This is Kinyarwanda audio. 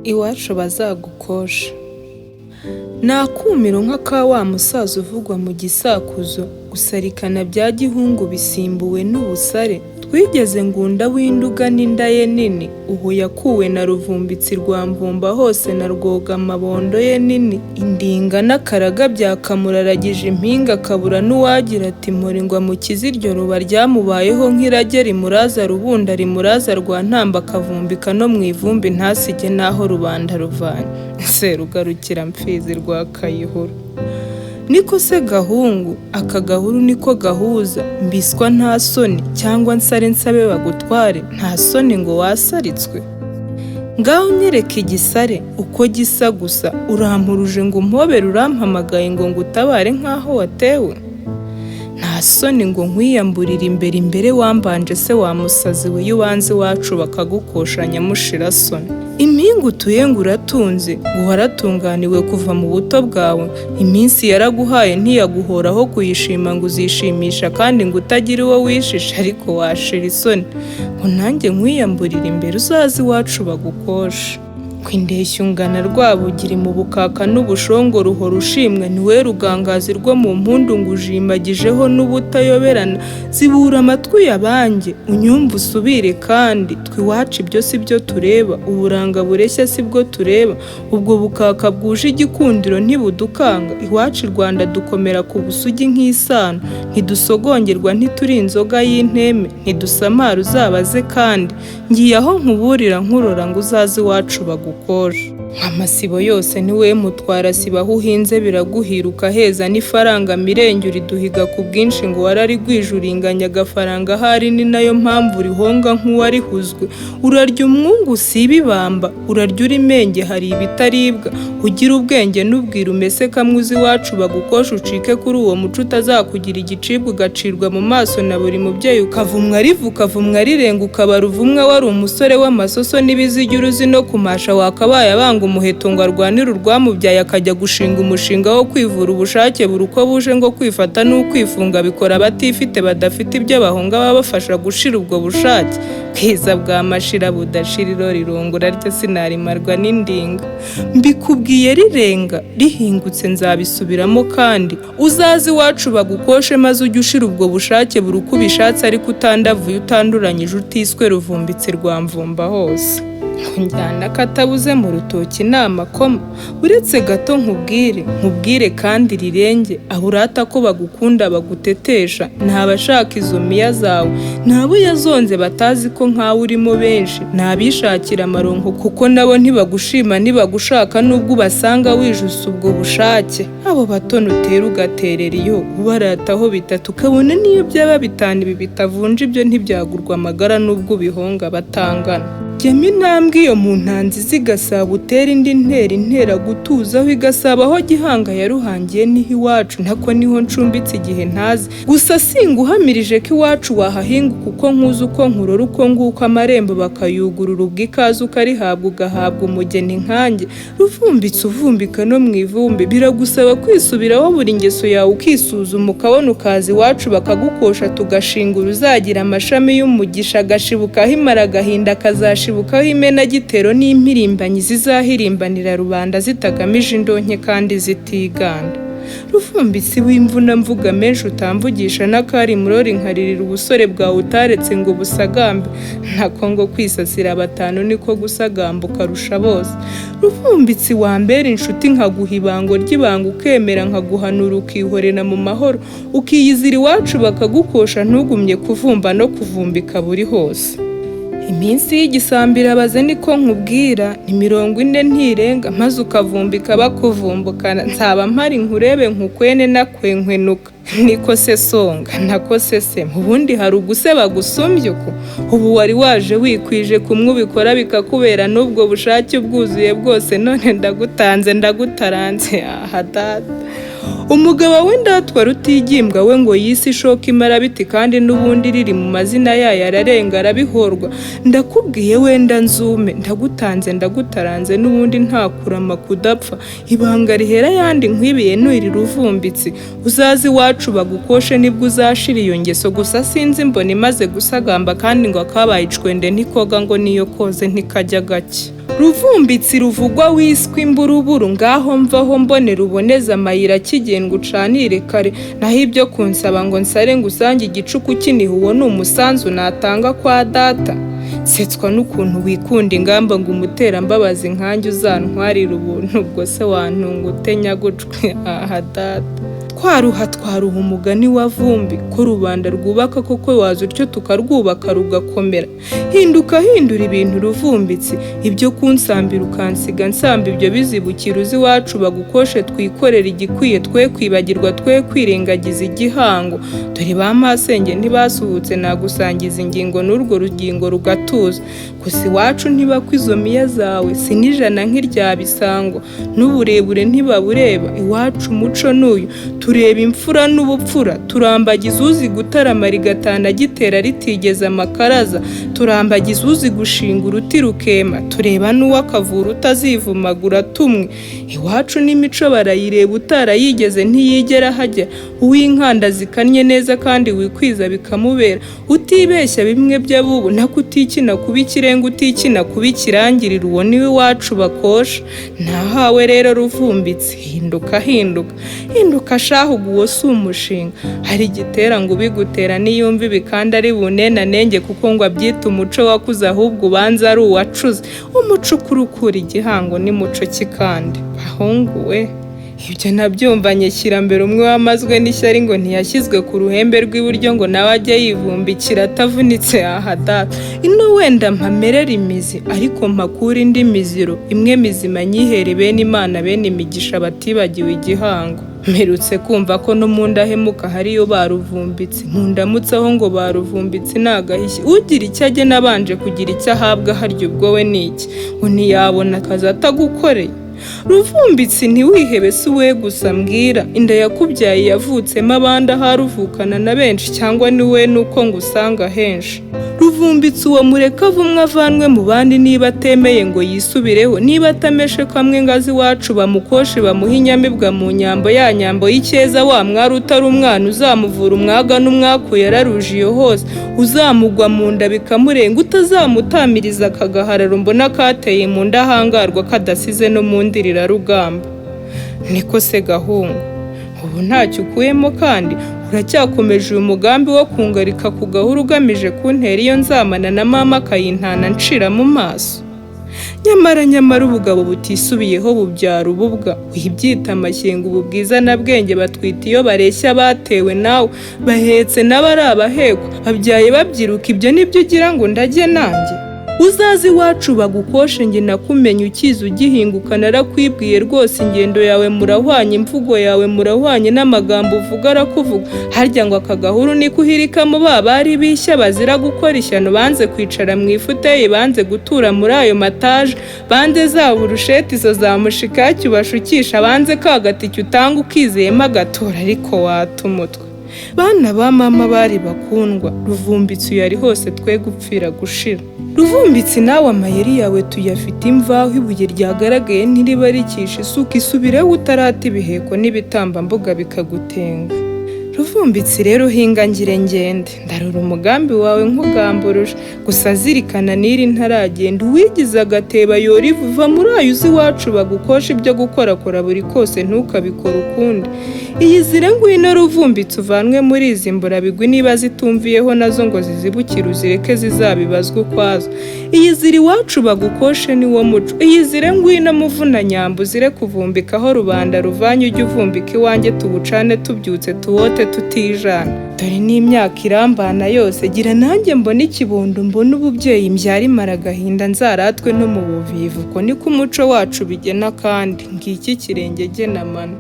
iwacu bazagukosha. Nakumiro nka wa musaza uvugwa mu gisakuzo, gusarikana bya gihungu bisimbuwe n'ubusare. Twigeze ngunda w'induga n'inda ye nini, ubu yakuwe na Ruvumbitsi rwa Mvumba hose na Rwogamabondo ye nini. Indinga n'akaraga byakamuraragije impinga, kabura n'uwagira ati Mporingwa mukize iryo ruba ryamubayeho nk'irage rimuraza rubunda rimuraza rwa ntamba kavumbika no mu ivumbi ntasige naho rubanda ruvanye. Serugarukira mfizi rwa Kayihura. Niko se gahungu, aka gahuru niko gahuza, mbiswa nta soni cyangwa nsare nsabe bagutware, nta soni ngo wasaritswe. Ngaho nyereka igisare uko gisa gusa, urampuruje ngo umpobere urampamagaye ngo ngutabare nkaho watewe. Nta soni ngo nkwiyamburire imbere wambanje se wa musazi we y'ubanze wacu bakagukosha nyamushira soni. Impingu utuye ngo uratunze, ngo waratunganiwe kuva mu buto bwawe, iminsi yaraguhaye ntiyaguhoraho kuyishima ngo uzishimisha kandi ngo utagira uwo wishisha, ariko washira isoni ngo nanjye nkwiyamburire imbere uzazi iwacu bagukosha. Kwindeshya ungana Rwabugiri mu bukaka n'ubushongo ruhora ushimwe, niwe rugangazi rwo mu mpundu ngo ujimagijeho n'ubutayoberana. Zibura amatwi yabanjye unyumva usubire kandi twiwacu ibyo si byo tureba, uburanga bureshya si bwo tureba, ubwo bukaka bwuje igikundiro ntibudukanga. Iwacu Rwanda dukomera ku busugi nk'isano, ntidusogongerwa ntituri inzoga y'inteme, ntidusamara uzabaze kandi ngiye aho nkuburira nkurora ngo uzaze iwacu bagukosha. Amasibo yose niwe mutwara, siba aho uhinze biraguhiruka heza n'ifaranga mirenge uriduhiga ku bwinshi ngo wararigwije uringanya agafaranga, ahari ni nayo mpamvu urihonga nk'uwarihuzwe. Urarya umwungu usiba ibamba, urarya urimenge hari ibitaribwa. Ugira ubwenge n'ubwira umese kamwe uzi iwacu bagukosha, ucike kuri uwo muco utazakugira igicibwa ugacirwa mu maso na buri mubyeyi, ukavumwa rivu ukavumwa rirenga, ukabara uvumwe wari umusore w'amasoso n'ibizigi uruzi no kumasha. Wakabaye abanga umuheto ngo arwanire urwamubyaye, akajya gushinga umushinga wo kwivura ubushake buri uko buje, ngo kwifata n'ukwifunga bikora abatifite badafite ibyo bahunga babafasha gushira ubwo bushake. Bwiza bwa mashira budashiriro rirongora ryo sinarimarwa n'indinga. Mbikubwiye rirenga rihingutse nzabisubiramo kandi uzazi iwacu bagukoshe, maze ujye ushira ubwo bushake buri uko ubishatse, ariko utandavuye utanduranyije utiswe Ruvumbitsi rwa Mvumba hose. Njyana katabuze mu rutoki n'amakoma, uretse gato nkubwire kandi rirenge, aho urata ko bagukunda bagutetesha, ntabashaka izo miya zawe, ntabo yazonze batazi ko nkawe urimo benshi, ntabishakira amaronko kuko nabo ntibagushima ntibagushaka nubwo ubasanga wijuse ubwo bushake. Abo batoni utera ugaterera iyo ubarataho bitatu, ukabona niyo byaba bitanu ibi bitavunja ibyo ntibyagurwa amagara nubwo ubihonga batangana. Jyamo intambwe iyo mu ntanzi zigasaba utera indi ntera gutuzaho igasaba aho Gihanga yaruhangiye niho iwacu, ntako niho ncumbitse igihe ntazi. Gusa singuhamirije ko iwacu wahahinga kuko nkuzi uko nkurora uko nguko amarembo bakayugurura, ubwo ikaze ukarihabwa ugahabwa umugeni nkanjye. Ruvumbitse uvumbika no mu ivumbi, biragusaba kwisubiraho buri ngeso yawe ukisuzuma, ukabona ukaza iwacu bakagukosha, tugashingura uzagira amashami y'umugisha, agashibukaho imara agahinda kazashibukaho imena gitero n'impirimbanyi zizahirimbanira rubanda zitagamije indonke kandi zitiganda. Ruvumbitsi w'imvuna mvuga menshi utamvugisha n'akari murori nkaririra ubusore bwawe utaretse ngo busagambe, ntako ngo kwisasira batanu niko gusagamba ukarusha bose. Ruvumbitsi wambera inshuti nkaguha ibango ry'ibanga, ukemera nkaguhanura ukihorera mu mahoro, ukiyizira iwacu bakagukosha ntugumye kuvumba no kuvumbika buri hose. Iminsi y'igisambira baze niko nkubwira, ni 40 ntirenga, maze ukavumbika bakuvumbukana. Nzaba mpari nkurebe nkukwene nakwenkwenuka, niko se songa nako se mubundi hari uguseba gusumbye uko. Ubu wari waje wikwije kumwe ubikora bikakubera n'ubwo bushake ubwuzuye bwose, none ndagutaranze aha data. Umugabo w'indatwa rutigimbwa we ngo yisi ishoka imara biti, kandi n'ubundi riri mu mazina yayo ararenga arabihorwa. Ndakubwiye wenda nzume, ndagutaranze n'ubundi ntakurama kudapfa. Ibanga rihera yandi nkwibiye n'iri Ruvumbitsi, uzazi iwacu bagukoshe nibwo uzashira iyo ngeso. Gusa sinzi mbona imaze gusagamba, kandi ngo akabaye icwende ntikoga ngo niyo koze ntikajya gake. Ruvumbitsi ruvugwa wiswe imburuburu, ngaho mvaho mbonera uboneza amayira akigendwa ucanire kare, naho ibyo kunsaba ngo nsare ngo usange igicuku kiniha, uwo ni umusanzu natanga kwa data. Nsetswa n'ukuntu wikunda ingamba ngo umuterambabazi nkanjye uzantwarira ubuntu, ubwo se wantunga ute nyagucwe? Aha data twaruha umugani wa Vumbi ko rubanda rwubaka koko waza utyo tukarwubaka rugakomera. Hindura ibintu Ruvumbitsi, ibyo kunsambira ukansiga nsamba ibyo bizibukira uzi iwacu bagukoshe, twikorera igikwiye twe kwibagirwa twe kwirengagiza igihango. Dore ba masenge ntibasuhutse nagusangiza ingingo n'urwo rugingo rugatuza. Gusa iwacu ntibakwa izo miya zawe, sinijana nk'irya bisango, n'uburebure ntibabureba. Iwacu umuco n'uyu, tureba imfura n'ubupfura, turambagiza uzi gutarama rigatana gitera ritigeze amakaraza, turambagiza uzi gushinga uruti rukema, tureba n'uw'akavura utazivumagura tumwe. Iwacu n'imico barayireba utarayigeze ntiyigera hajya, uw'inkanda zikannye neza kandi wikwiza bikamubera, utibeshya bimwe by'abubu, nako utikina kuba ikirenga utikina kuba ikirangirira, uwo niwe iwacu bakosha. Nahawe rero Ruvumbitsi, hinduka shahugu, uwo si umushinga. Hari igitera ngo ubigutera niyumva ibikanda ari bunenanenge, kuko ngo abyita umuco wakuze, ahubwo ubanza ari uwacuze. Umuco ukura igihango nimuco kikandi. Bahungu we, ibyo nabyumvanye Shyirambere umwe wamazwe n'ishyari ngo ntiyashyizwe ku ruhembe rw'iburyo ngo nawe ajye yivumbikira atavunitse. Aha data ino wenda mpamerera imizi, ariko mpakura indi miziro imwe mizima nyihere bene Imana bene imigisha batibagiwe igihango. Mperutse kumva ko no mu ndahemuka hariyo ba Ruvumbitsi, ntundamutseho ngo ba Ruvumbitsi nagahishye, ugira icyo ajye nabanje kugira icyo ahabwa, harya ubwo we niki ngo ntiyabona akazi atagukoreye? Ruvumbitsi ntiwihebe, si we gusa mbwira, inda yakubyaye yavutsemo abandi ahari uvukana na benshi, cyangwa ni we nuko ngo usanga henshi. Ruvumbitsi uwo mureka avumwe avanwe mu bandi, niba atemeye ngo yisubireho, niba atameshe kamwe ngazi iwacu bamukoshe bamuha inyamibwa mu nyambo, ya nyambo y'icyeza, wa mwari utari umwana uzamuvura umwaga n'umwaku yararuje iyo hose, uzamugwa mu nda bikamurenga, utazamutamiriza akagahararo mbona kateye mu ndahangarwa kadasize no mu ndirira rugamba. Niko se gahungu, ubu ntacyo ukuyemo kandi uracyakomeje uyu mugambi wo kungarika ku gahuru ugamije kuntera iyo nzamana na mama akayintana nshira mu maso? Nyamara ubugabo butisubiyeho bubyara ububwa, wibyita amashyengo, ubu bwiza na bwenge batwita iyo bareshya batewe nawe, bahetse n'abari abahekwa, babyaye babyiruka. Ibyo nibyo ugira ngo ndajye nanjye? Uzazi iwacu bagukoshe, njye nakumenye ukiza ugihinguka, narakwibwiye rwose ingendo yawe murahwanye, imvugo yawe murahwanye, n'amagambo uvuga arakuvuga. Harya ngo akagahuru niko uhirikamo ba bari bishya bazira gukora ishyano, banze kwicara mu ifuteye, banze gutura muri ayo mataje, banze za burusheti izo za mushikaki ubashukisha, banze kagatike utanga ukizeyemo agatora, ariko wata umutwe. Bana ba mama bari bakundwa, Ruvumbitsi yari hose twe gupfira gushira. Ruvumbitsi nawe amayeri yawe tuyafite imvaho, ibuye ryagaragaye ntiriba rikisha isuka, isubireho utarata ibiheko n'ibitambambuga bikagutenga. Ruvumbitsi rero hinga ngire ngende, ndarura umugambi wawe nkugamburuje, gusa zirikana niri ntaragenda, uwigize agateba yora ivu, va muri ayo uzi iwacu bagukosha, ibyo gukorakora buri kose ntukabikora ukundi. Iyizire ngwino Ruvumbitsi uvanwe muri izi mburabigwi, niba zitumviyeho nazo ngo zizibukire uzireke zizabibazwa ukwazo. Iyizire iwacu bagukoshe ni wo muco, iyizire ngwino muvuna nyambo, uzire kuvumbikaho rubanda ruvanye, ujye uvumbika iwanjye tubucane tubyutse tuwote tutijana. Dore n'imyaka irambana yose, gira nanjye mbona ikibondo, mbona ububyeyi mbyara imara agahinda, nzaratwe no mu buvivu. Uko niko umuco wacu bigena, kandi ngiki kirenge genamana.